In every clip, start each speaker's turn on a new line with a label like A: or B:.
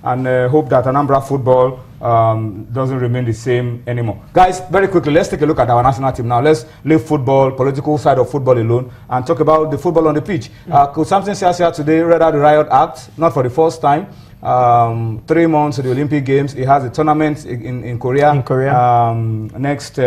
A: and hope that Anambra football doesn't remain the same anymore. Guys, very quickly, let's take a look at our national team now. Let's leave football, political side of football alone, and talk about the football on the pitch. Could Samson Siasia today read out the Riot Act, not for the first time. 3 months to the Olympic Games. He has a tournament in Korea. Next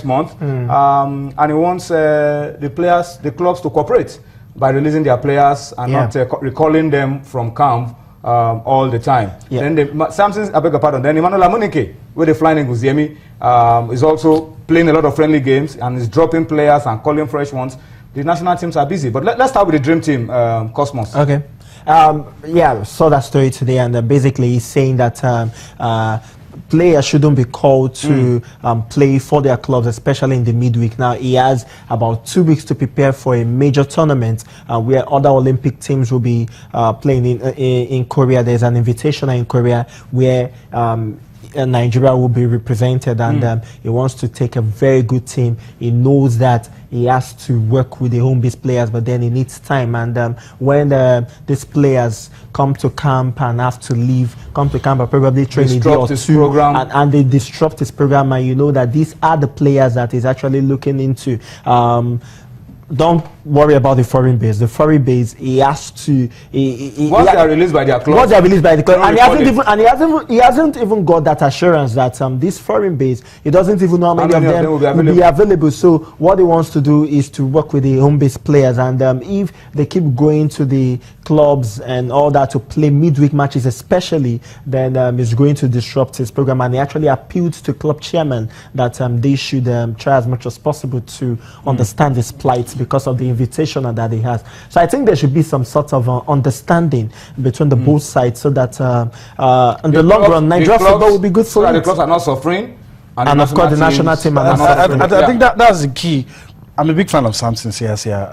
A: month. And he wants the clubs to cooperate by releasing their players and not recalling them from camp all the time. Then Samson, I beg your pardon. Then Emmanuel Amunike, where they flying in Guziemi, is also playing a lot of friendly games and is dropping players and calling fresh ones. The national teams are busy. But let's start with the dream team, Cosmos.
B: Okay. Yeah, saw that story today, and basically he's saying that players shouldn't be called to play for their clubs, especially in the midweek. Now he has about 2 weeks to prepare for a major tournament where other Olympic teams will be playing in Korea. There's an invitation in Korea where Nigeria will be represented, and he wants to take a very good team. He knows that he has to work with the home-based players, but then he needs time. And when these players come to camp and have to leave, come to camp and probably train a day or two, and they disrupt his program, and you know that these are the players that he's actually looking into. Don't worry about the foreign base. The foreign base, he has to.
A: Once they are released by their club.
B: Once they are released by the club, he hasn't even got that assurance that this foreign base, he doesn't even know how many of them will be available. So what he wants to do is to work with the home base players, and if they keep going to the clubs and all that to play midweek matches, especially, then it's going to disrupt his program. And he actually appealed to club chairman that they should try as much as possible to understand his plight, because of the invitation that he has. So I think there should be some sort of understanding between the both sides, so that in the long run, Nigeria football will be good for it.
A: The clubs are not suffering,
B: and of course the national team are not suffering.
C: I think that's the key. I'm a big fan of Samson Siasia.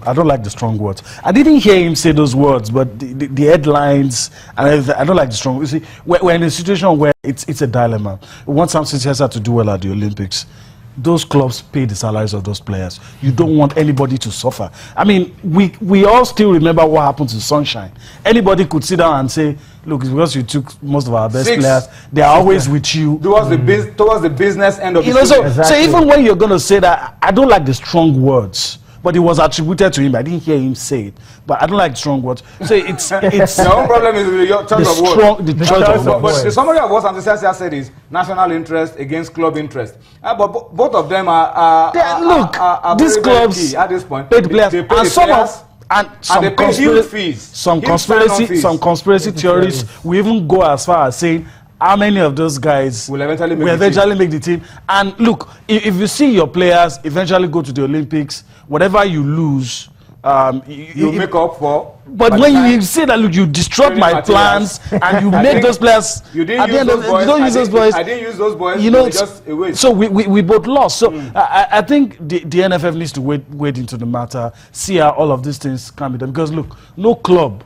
C: I don't like the strong words. I didn't hear him say those words, but the headlines, and I don't like the strong words. You see, we're in a situation where it's a dilemma. We want Samson Siasia to do well at the Olympics. Those clubs pay the salaries of those players. You don't want anybody to suffer. I mean, we all still remember what happened to Sunshine. Anybody could sit down and say, look, it's because you took most of our best players. They are always with you.
A: Towards the business end of the
C: season. So even when you're going to say that, I don't like the strong words, but it was attributed to him. I didn't hear him say it, but I don't like strong words. So it's
A: the own problem is with your choice of words.
C: The choice of words.
A: But the summary of what Samson Siasia said is national interest against club interest. But both of them are
C: these clubs
A: very key at this point.
C: Pay the players,
A: they pay the players.
C: Some conspiracy theorists will even go as far as saying how many of those guys
A: will eventually make the team.
C: And look, if you see your players eventually go to the Olympics, whatever you lose,
A: you make up for.
C: But when you say that, look, you disrupt my plans and you make those players.
A: You didn't use those boys.
C: You don't use those boys.
A: I didn't use those boys.
C: You know,
A: just a waste.
C: So we both lost. So I think the NFF needs to wade into the matter, see how all of these things can be done. Because look, no club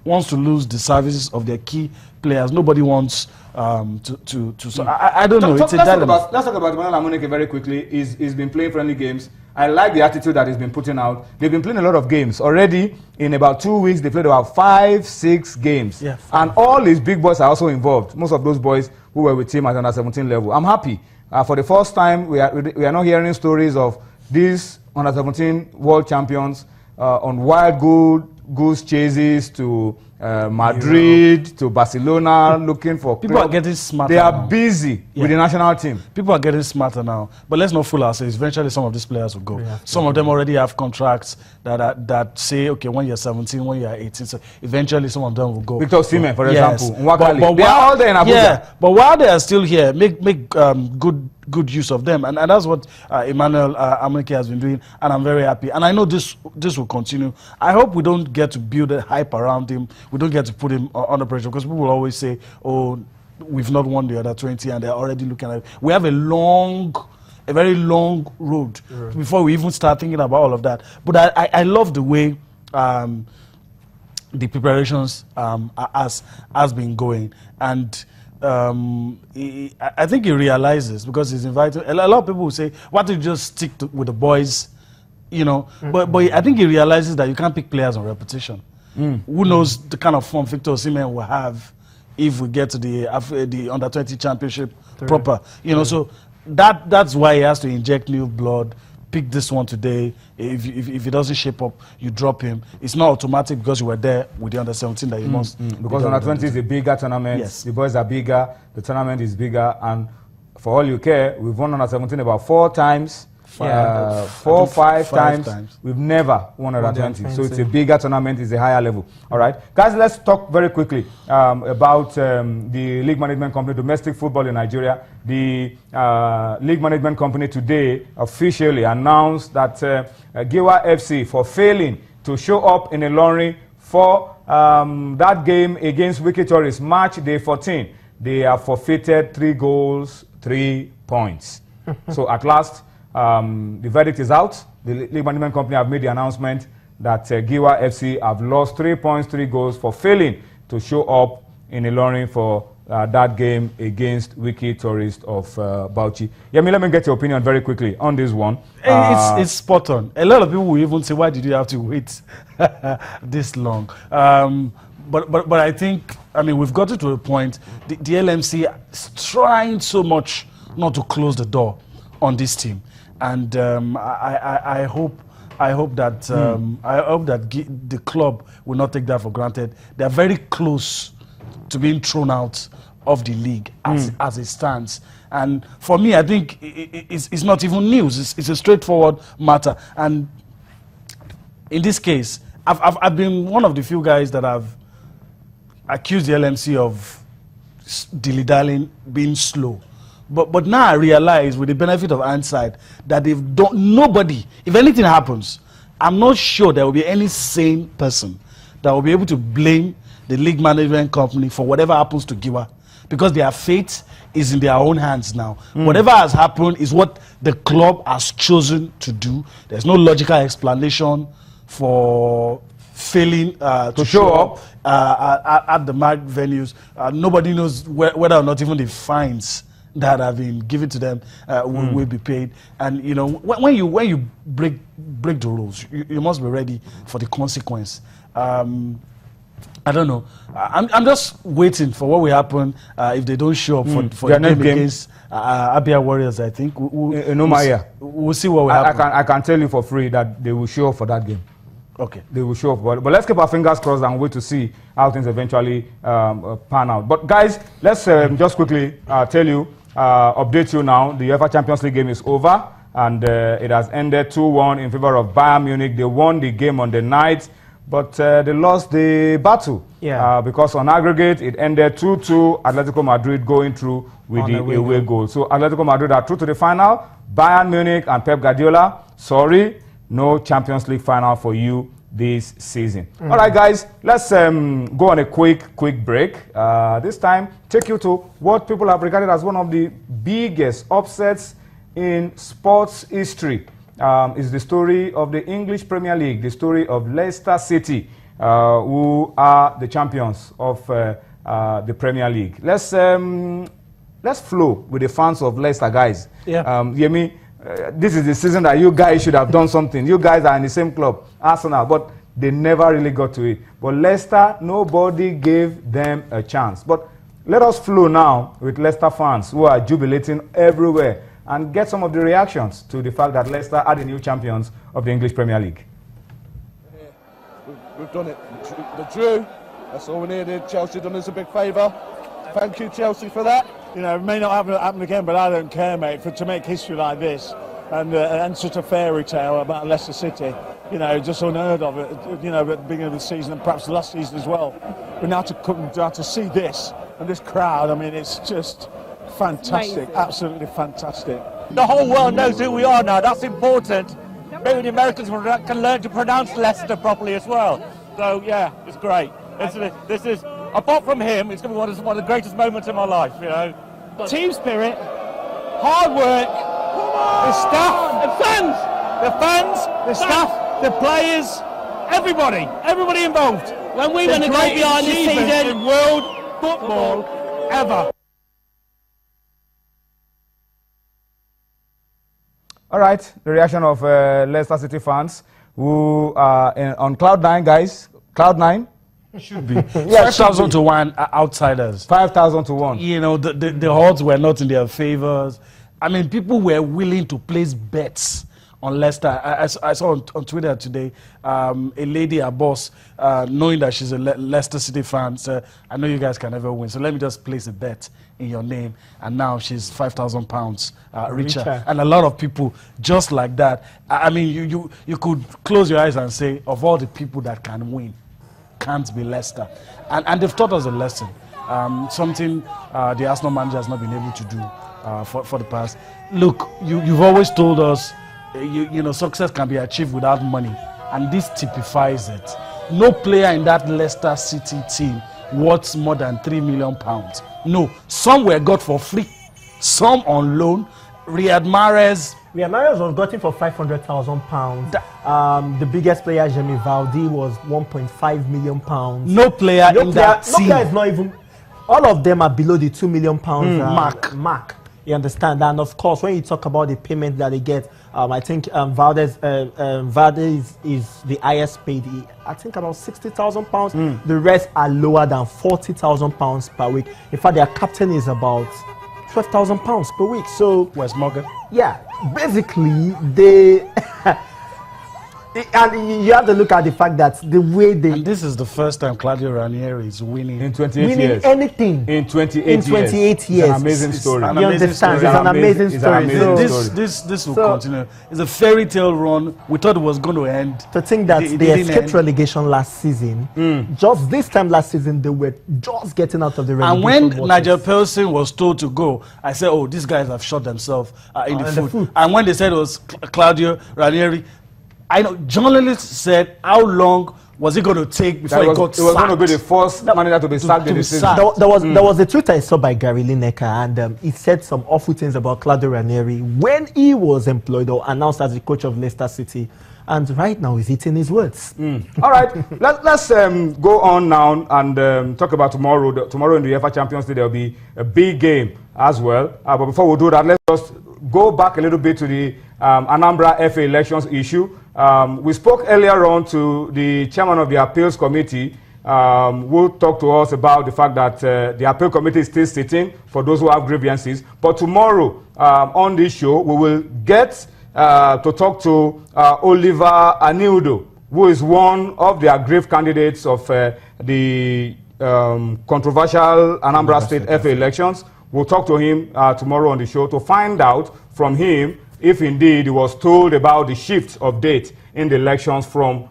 C: wants to lose the services of their key players. Nobody wants so I don't know. It's a dilemma.
A: Let's talk about Emmanuel Amunike very quickly. He's been playing friendly games. I like the attitude that he's been putting out. They've been playing a lot of games already. In about 2 weeks, they played about 5-6 games.
B: Yeah,
A: and all his big boys are also involved. Most of those boys who were with him at under 17 level. I'm happy. For the first time, we are not hearing stories of these under 17 world champions on wild goose chases to Madrid, to Barcelona, looking for
C: people are getting smarter.
A: They are busy with the national team.
C: People are getting smarter now, but let's not fool ourselves. Eventually, some of these players will go. Some of them already have contracts that say, okay, when you're 17, when you're 18. So eventually, some of them will go.
A: Victor Osimhen, for example,
C: but
A: they are all there in Abuja.
C: Yeah, but while they are still here, make good use of them, and that's what Emmanuel Amunike has been doing, and I'm very happy. And I know this will continue. I hope we don't get to build a hype around him. We don't get to put him under pressure, because people will always say, oh, we've not won the other 20 and they're already looking at it. We have a very long road before we even start thinking about all of that. But I love the way the preparations has been going, and I think he realizes, because he's invited. A lot of people will say, why don't you just stick with the boys, you know? But I think he realizes that you can't pick players on repetition. Who knows the kind of form Victor Osimhen will have if we get to the under-20 championship proper. You know, so that's why he has to inject new blood. Pick this one today. If it doesn't shape up, you drop him. It's not automatic because you were there with the under-17 that you must.
A: Because under-20 is a bigger tournament.
C: Yes.
A: The boys are bigger. The tournament is bigger. And for all you care, we've won under-17 about 4 times. 5 times. We've never won under-20. So it's a bigger tournament. It's a higher level. All right. Guys, let's talk very quickly about the league management company, domestic football in Nigeria. The league management company today officially announced that Giwa FC, for failing to show up in Ilorin for that game against Wiki Tourist, match day 14, they have forfeited 3 goals, 3 points. So at last, the verdict is out. The league management company have made the announcement that Giwa FC have lost 3 points, 3 goals for failing to show up in Ilorin for that game against Wiki Tourist of Bauchi. Yemi, let me get your opinion very quickly on this one.
C: It's spot on. A lot of people will even say, why did you have to wait this long? But I think, I mean, we've got it to a point. The LMC is trying so much not to close the door on this team. And I hope that the club will not take that for granted. They are very close to being thrown out of the league as it stands. And for me, I think it's not even news. It's a straightforward matter. And in this case, I've been one of the few guys that have accused the LMC of dilly-dallying, being slow. But now I realize, with the benefit of hindsight, that they've done nobody. If anything happens, I'm not sure there will be any sane person that will be able to blame the league management company for whatever happens to Giwa, because their fate is in their own hands now. Whatever has happened is what the club has chosen to do. There's no logical explanation for failing to show up at the marked venues. Nobody knows whether or not even the fines that have been given to them will be paid. And you know, when you break the rules, you must be ready for the consequence. I don't know. I'm just waiting for what will happen if they don't show up for the game against Abia Warriors. I think we'll see what will happen.
A: I can tell you for free that they will show up for that game.
C: Okay.
A: They will show up. But let's keep our fingers crossed and wait to see how things eventually pan out. But guys, let's just quickly tell you, update you now. The UEFA Champions League game is over, and it has ended 2-1 in favor of Bayern Munich. They won the game on the night, but they lost the battle. Because on aggregate, it ended 2-2, Atletico Madrid going through with the away goal. So Atletico Madrid are through to the final. Bayern Munich and Pep Guardiola, sorry, no Champions League final for you this season. All right, guys, let's go on a quick break. This time, take you to what people have regarded as one of the biggest upsets in sports history. Is the story of the English Premier League, the story of Leicester City, who are the champions of the Premier League. Let's flow with the fans of Leicester, guys. Yemi, this is the season that you guys should have done something. You guys are in the same club, Arsenal, but they never really got to it. But Leicester, nobody gave them a chance. But let us flow now with Leicester fans who are jubilating everywhere and get some of the reactions to the fact that Leicester are the new champions of the English Premier League.
D: We've done it. The drew. That's all we needed. Chelsea done us a big favour. Thank you, Chelsea, for that.
E: You know, it may not happen again, but I don't care, mate, to make history like this and such a fairy tale about Leicester City. You know, just unheard of it, you know, at the beginning of the season and perhaps last season as well. But now to see this and this crowd, I mean, it's just fantastic, absolutely fantastic.
F: The whole world knows who we are now, that's important. Maybe the Americans can learn to pronounce Leicester properly as well. So, yeah, it's great. This is, apart from him, it's going to be one of the greatest moments in my life, you know.
E: Team spirit, hard work, the staff, the fans, the staff, the players, everybody involved.
F: When we win a game behind the season
E: in world football ever.
A: All right, the reaction of Leicester City fans who are on Cloud9, guys. Cloud9.
C: Should be. Yeah, 5,000 to 1 outsiders.
A: 5,000 to 1.
C: You know, the odds were not in their favors. I mean, people were willing to place bets on Leicester. I saw on Twitter today a lady, a boss, knowing that she's a Leicester City fan, said, I know you guys can never win, so let me just place a bet in your name. And now she's £5,000 richer. And a lot of people just like that. I mean, you could close your eyes and say, of all the people that can win, can't be Leicester. And they've taught us a lesson. Something the Arsenal manager has not been able to do for the past. Look, you've always told us, you know, success can be achieved without money, and this typifies it. No player in that Leicester City team worth more than £3 million. No, some were got for free, some on loan. Riyad Mahrez
B: was gotten for £500,000. The biggest player, Jamie Vardy, was £1.5 million.
C: No player in that team.
B: No player is not even. All of them are below the £2 million mark. You understand? And of course, when you talk about the payment that they get, I think Vardy is the highest paid. I think about £60,000. The rest are lower than £40,000 per week. In fact, their captain is about £12,000 per week. So
C: Wes Morgan.
B: Yeah, basically they. And you have to look at the fact that the way they...
C: And this is the first time Claudio Ranieri is winning.
A: In 28 years.
B: Anything.
A: In 28
B: years.
A: It's an amazing story.
B: You understand? It's an amazing story.
C: This will continue. It's a fairy tale run. We thought it was going to end.
B: To think that they escaped relegation last season, just this time last season, they were just getting out of the relegation.
C: And when Nigel Pearson was told to go, I said, oh, these guys have shot themselves in the foot. And when they said it was Claudio Ranieri, I know journalists said, how long was it going to take before he got sacked?
A: It was going to be the first manager to be sacked in the season.
B: There was a tweet I saw by Gary Lineker, and he said some awful things about Claudio Ranieri when he was employed or announced as the coach of Leicester City. And right now he's eating his words.
A: All right, let's go on now and talk about tomorrow. Tomorrow in the UEFA Champions League, there will be a big game as well. But before we do that, let's just go back a little bit to the Anambra FA elections issue. We spoke earlier on to the chairman of the appeals committee, who talked to us about the fact that the appeal committee is still sitting for those who have grievances. But tomorrow on this show, we will get to talk to Oliver Aniudo, who is one of the aggrieved candidates of the controversial Anambra State FA elections. We'll talk to him tomorrow on the show to find out from him if indeed he was told about the shift of date in the elections from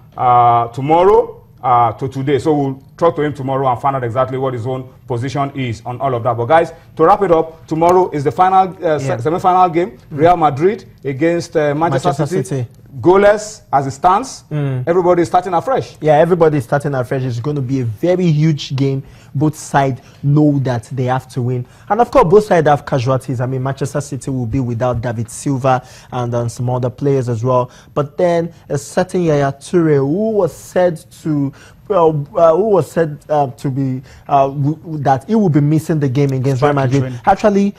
A: tomorrow to today. So we'll talk to him tomorrow and find out exactly what his own position is on all of that. But guys, to wrap it up, tomorrow is the final semi-final game, Real Madrid against Manchester City. Goalless as it stands. Everybody is starting afresh.
B: Yeah, everybody is starting afresh. It's going to be a very huge game. Both sides know that they have to win. And of course, both sides have casualties. I mean, Manchester City will be without David Silva and some other players as well. But then a certain Yaya Toure, who was said to be that he will be missing the game against Real Madrid, actually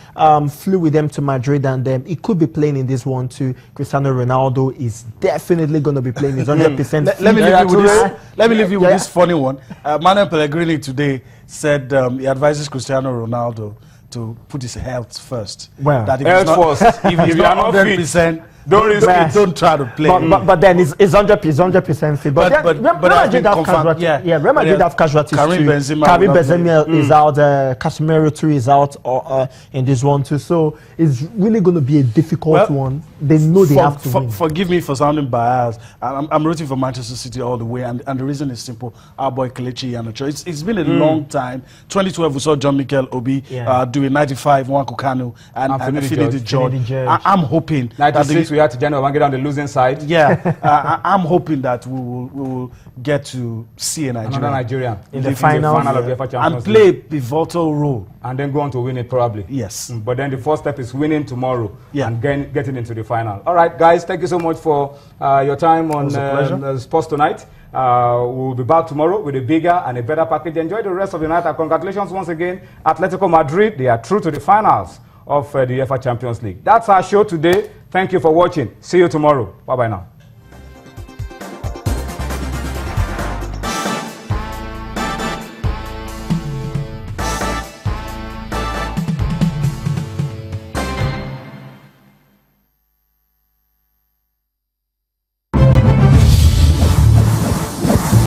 B: flew with them to Madrid, and he could be playing in this one too. Cristiano Ronaldo is definitely going to be playing. He's 100%.
C: Let me leave you with this funny one. Manuel Pellegrini today said he advises Cristiano Ronaldo to put his health first.
B: Well,
C: that if he's not 100%, don't risk it. Don't try to play.
B: But then it's 100% fit. But Real Madrid have casualties. Yeah, Real Madrid have casualties
C: Karim
B: too.
C: Benzema
B: is out. Casemiro too is out in this one too. So it's really going to be a difficult one. They know they have to win.
C: Forgive me for sounding biased. I'm rooting for Manchester City all the way, and the reason is simple. Our boy Kelechi Iheanacho. It's been a long time. 2012 we saw John Mikel Obi doing 95, Nwankwo Kanu, and Finidi George. I'm hoping
A: 96 we had to General Wangeda on the losing side.
C: Yeah, I'm hoping that we will get to see
A: another Nigerian
B: in the final
A: of the UEFA Champions
C: and play a pivotal role,
A: and then go on to win it probably.
C: Yes.
A: But then the first step is winning tomorrow and getting into the final. All right, guys, thank you so much for your time on Sports Tonight. We'll be back tomorrow with a bigger and a better package. Enjoy the rest of the night. And congratulations once again, Atletico Madrid. They are through to the finals of the UEFA Champions League. That's our show today. Thank you for watching. See you tomorrow. Bye-bye now.